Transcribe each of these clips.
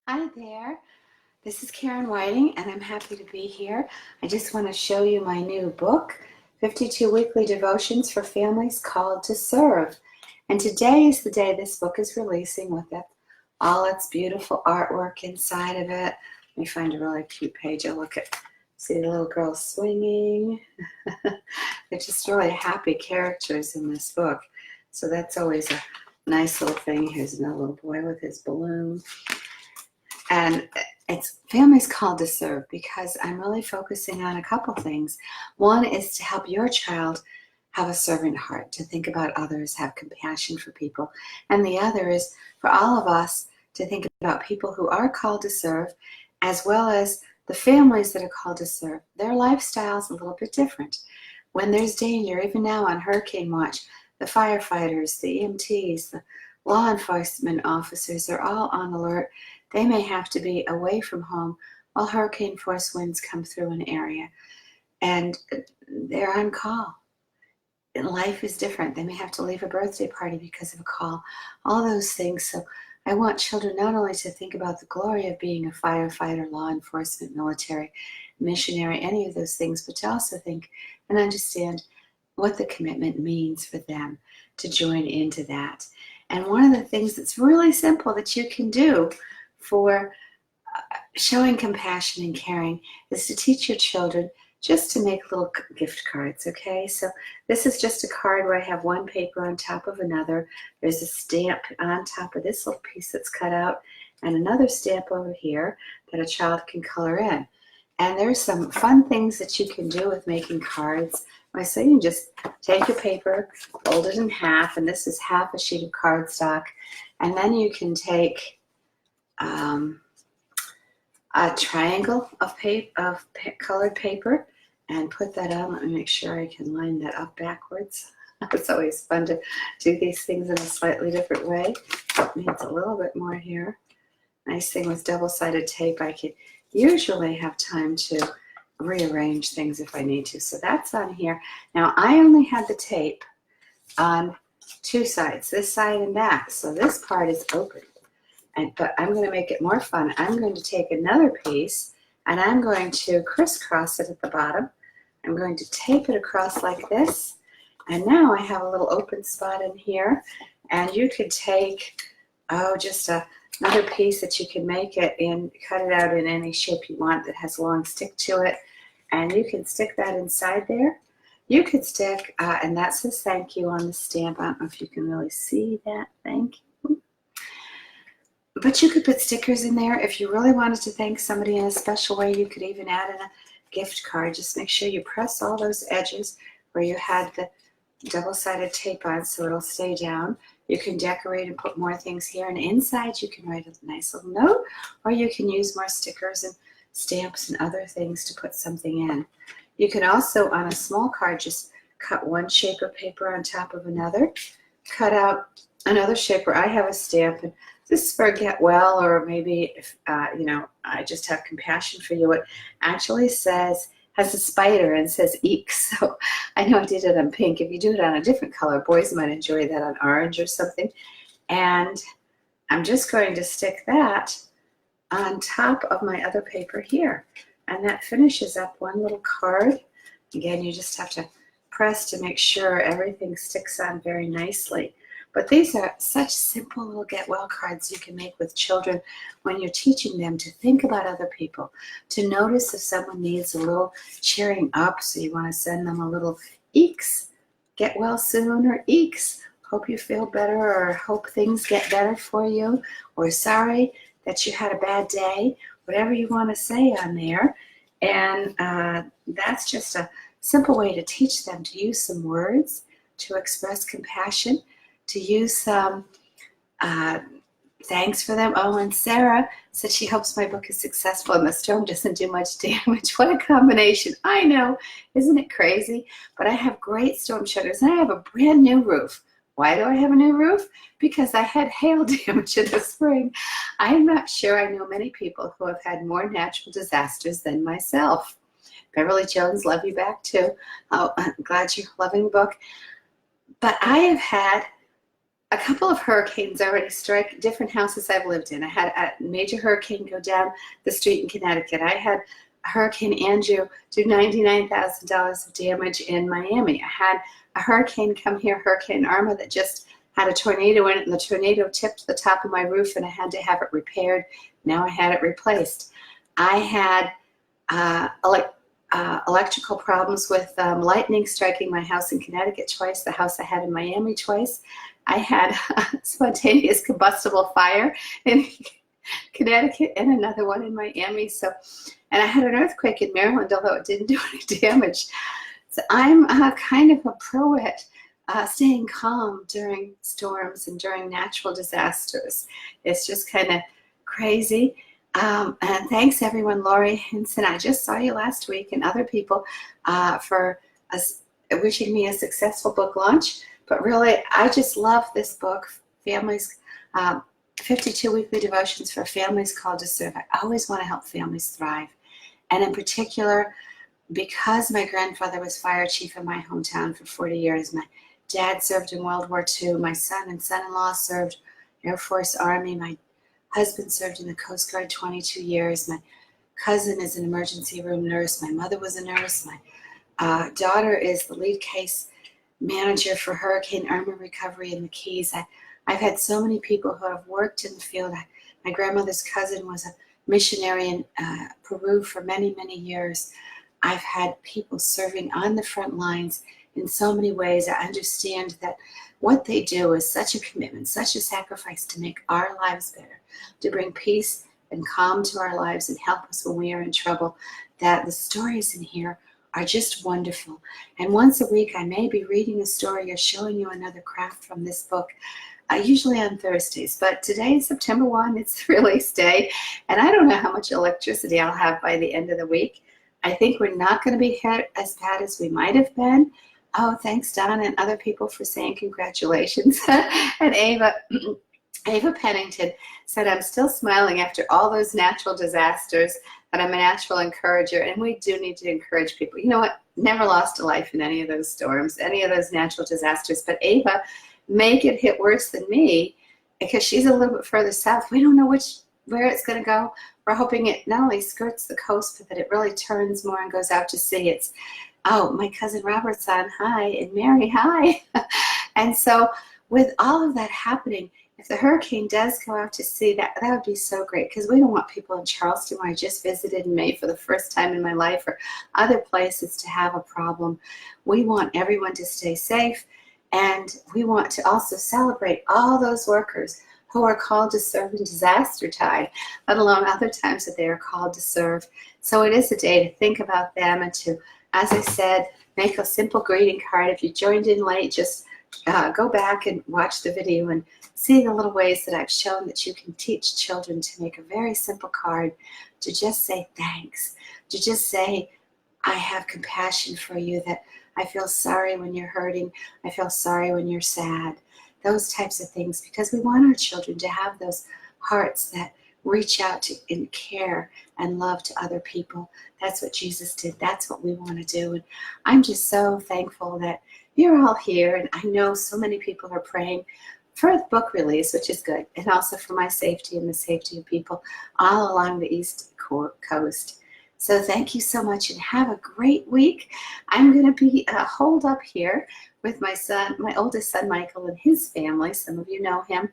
Hi there, this is Karen Whiting and I'm happy to be here. I just want to show you my new book, 52 Weekly Devotions for Families Called to Serve. And today is the day this book is releasing with all its beautiful artwork inside of it. Let me find a really cute page. I'll look at, see the little girl swinging. They're just really happy characters in this book. So that's always a nice little thing. Here's another little boy with his balloon. And it's Families Called to Serve because I'm really focusing on a couple things. One is to help your child have a servant heart, to think about others, have compassion for people. And the other is for all of us to think about people who are called to serve, as well as the families that are called to serve. Their lifestyle's a little bit different. When there's danger, even now on hurricane watch, the firefighters, the EMTs, the law enforcement officers are all on alert. They may have to be away from home while hurricane force winds come through an area, and they're on call. And life is different. They may have to leave a birthday party because of a call, all those things. So I want children not only to think about the glory of being a firefighter, law enforcement, military, missionary, any of those things, but to also think and understand what the commitment means for them to join into that. And one of the things that's really simple that you can do for showing compassion and caring is to teach your children just to make little gift cards, okay? So this is just a card where I have one paper on top of another. There's a stamp on top of this little piece that's cut out and another stamp over here that a child can color in. And there's some fun things that you can do with making cards. So you can just take your paper, fold it in half, and this is half a sheet of cardstock, and then you can take a triangle of colored paper and put that on. Let me make sure I can line that up backwards. It's always fun to do these things in a slightly different way. It needs a little bit more here. Nice thing with double-sided tape, I can usually have time to rearrange things if I need to. So that's on here. Now I only had the tape on two sides, this side and that. So this part is open. But I'm going to make it more fun. I'm going to take another piece and I'm going to crisscross it at the bottom. I'm going to tape it across like this. And now I have a little open spot in here. And you could take, just another piece that you can make it in, cut it out in any shape you want that has a long stick to it. And you can stick that inside there. You could stick, and that says thank you on the stamp. I don't know if you can really see that. Thank you. But you could put stickers in there. If you really wanted to thank somebody in a special way, you could even add in a gift card. Just make sure you press all those edges where you had the double-sided tape on so it'll stay down. You can decorate and put more things here. And inside you can write a nice little note, or you can use more stickers and stamps and other things to put something in. You can also, on a small card, just cut one shape of paper on top of another. Cut out another shape where I have a stamp, and this is for get well, or maybe if I just have compassion for you. It actually has a spider and says eek. So I know I did it on pink. If you do it on a different color, boys might enjoy that on orange or something. And I'm just going to stick that on top of my other paper here. And that finishes up one little card. Again, you just have to press to make sure everything sticks on very nicely. But these are such simple little get well cards you can make with children when you're teaching them to think about other people, to notice if someone needs a little cheering up, so you want to send them a little eeks, get well soon, or eeks, hope you feel better, or hope things get better for you, or sorry that you had a bad day, whatever you want to say on there. And that's just a simple way to teach them to use some words, to express compassion, to use some thanks for them. Oh, and Sarah said she hopes my book is successful and the storm doesn't do much damage. What a combination. I know. Isn't it crazy? But I have great storm shutters and I have a brand new roof. Why do I have a new roof? Because I had hail damage in the spring. I'm not sure I know many people who have had more natural disasters than myself. Beverly Jones, love you back too. Oh, I'm glad you're loving the book. But I have had a couple of hurricanes already struck different houses I've lived in. I had a major hurricane go down the street in Connecticut. I had Hurricane Andrew do $99,000 of damage in Miami. I had a hurricane come here, Hurricane Irma, that just had a tornado in it, and the tornado tipped the top of my roof, and I had to have it repaired. Now I had it replaced. I had electrical problems with lightning striking my house in Connecticut twice, the house I had in Miami twice. I had spontaneous combustible fire in Connecticut and another one in Miami. So, and I had an earthquake in Maryland, although it didn't do any damage. So I'm kind of a pro at staying calm during storms and during natural disasters. It's just kind of crazy. And thanks everyone, Lori Hinson. I just saw you last week, and other people for wishing me a successful book launch. But really, I just love this book, Families, 52 Weekly Devotions for Families Called to Serve. I always want to help families thrive. And in particular, because my grandfather was fire chief in my hometown for 40 years, my dad served in World War II, my son and son-in-law served Air Force, Army, my husband served in the Coast Guard 22 years, my cousin is an emergency room nurse, my mother was a nurse, my daughter is the lead case manager for Hurricane Irma recovery in the Keys. I've had so many people who have worked in the field. My grandmother's cousin was a missionary in Peru for many, many years. I've had people serving on the front lines in so many ways. I understand that what they do is such a commitment, such a sacrifice to make our lives better, to bring peace and calm to our lives and help us when we are in trouble, that the stories in here are just wonderful. And once a week, I may be reading a story or showing you another craft from this book, usually on Thursdays. But today is September 1, it's release day, and I don't know how much electricity I'll have by the end of the week. I think we're not going to be hit as bad as we might have been. Oh, thanks, Don, and other people for saying congratulations. And Ava Pennington said, I'm still smiling after all those natural disasters, that I'm a natural encourager, and we do need to encourage people. You know what? Never lost a life in any of those storms, any of those natural disasters. But Ava may get hit worse than me because she's a little bit further south. We don't know where it's going to go. We're hoping it not only skirts the coast, but that it really turns more and goes out to sea. It's, oh, my cousin Robert's on, hi, and Mary, hi. And so with all of that happening, if the hurricane does go out to sea, that would be so great, because we don't want people in Charleston, where I just visited in May for the first time in my life, or other places, to have a problem. We want everyone to stay safe, and we want to also celebrate all those workers who are called to serve in disaster time, let alone other times that they are called to serve. So it is a day to think about them and to, as I said, make a simple greeting card. If you joined in late, just go back and watch the video and see the little ways that I've shown that you can teach children to make a very simple card, to just say thanks, to just say, I have compassion for you, that I feel sorry when you're hurting, I feel sorry when you're sad, those types of things, because we want our children to have those hearts that reach out to in care and love to other people. That's what Jesus did. That's what we want to do. And I'm just so thankful that you're all here, and I know so many people are praying for the book release, which is good, and also for my safety and the safety of people all along the East Coast. So thank you so much, and have a great week. I'm going to be holed up here with my son, my oldest son, Michael, and his family. Some of you know him,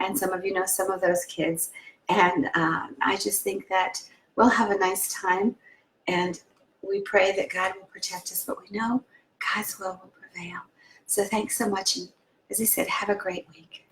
and some of you know some of those kids. And I just think that we'll have a nice time, and we pray that God will protect us, but we know God's will prevail. So thanks so much, and as I said, have a great week.